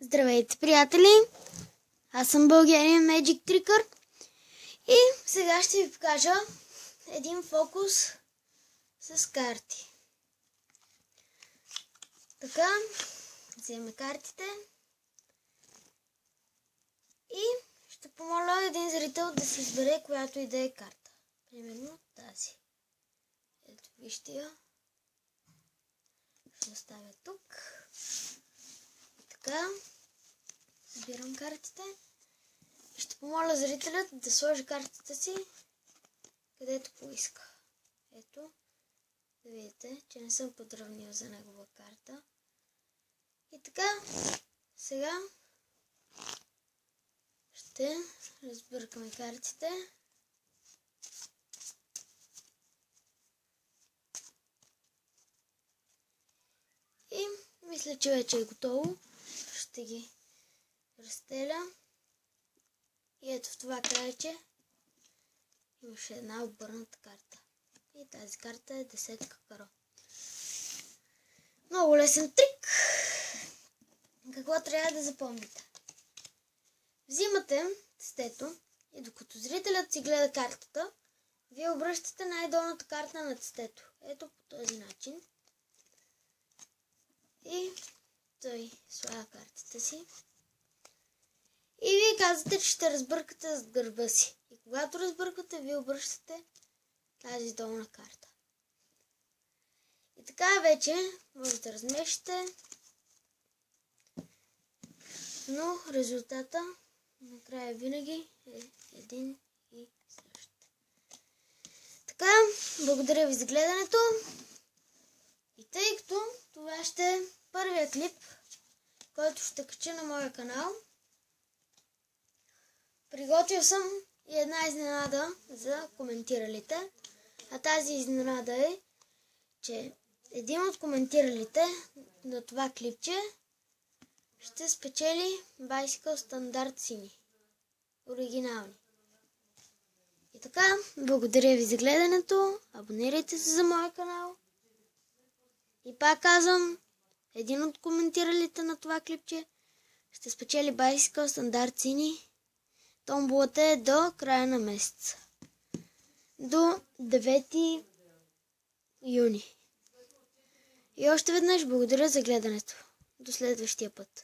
Здравейте, приятели! Аз съм Bulgarian Magic Tricker и сега ще ви покажа един фокус с карти. Така, взема картите и ще помоля един зрител да си избере която и да е карта. Примерно тази. Ето, вижте я. Ще оставя тук. Така, избирам картите и ще помоля зрителят да сложи картата си където поиска. Ето, да видите, че не съм подравнил за негова карта. И така, сега ще разбъркаме картите. И мисля, че вече е готово. Ще ги разстеля. И ето в това крайче имаше една обърната карта. И тази карта е десетка каро. Много лесен трик. Какво трябва да запомните? Взимате тестето и докато зрителят си гледа картата, вие обръщате най-долната карта на тестето. Ето по този начин. И той слага картата си. И вие казвате, че ще разбъркате с гърба си. И когато разбъркате, вие обръщате тази долна карта. И така вече може да размешите. Но резултата накрая винаги е един и същ. Така, благодаря ви за гледането. И тъй като това ще е първият клип, който ще кача на моя канал, приготвил съм и една изненада за коментиралите. А тази изненада е, че един от коментиралите на това клипче ще спечели Bicycle стандарт сини. Оригинални. И така, благодаря ви за гледането. Абонирайте се за моя канал. И пак казвам, един от коментиралите на това клипче ще спечели Bicycle стандарт сини. Томболата е до края на месеца. До 9 юни. И още веднъж благодаря за гледането. До следващия път.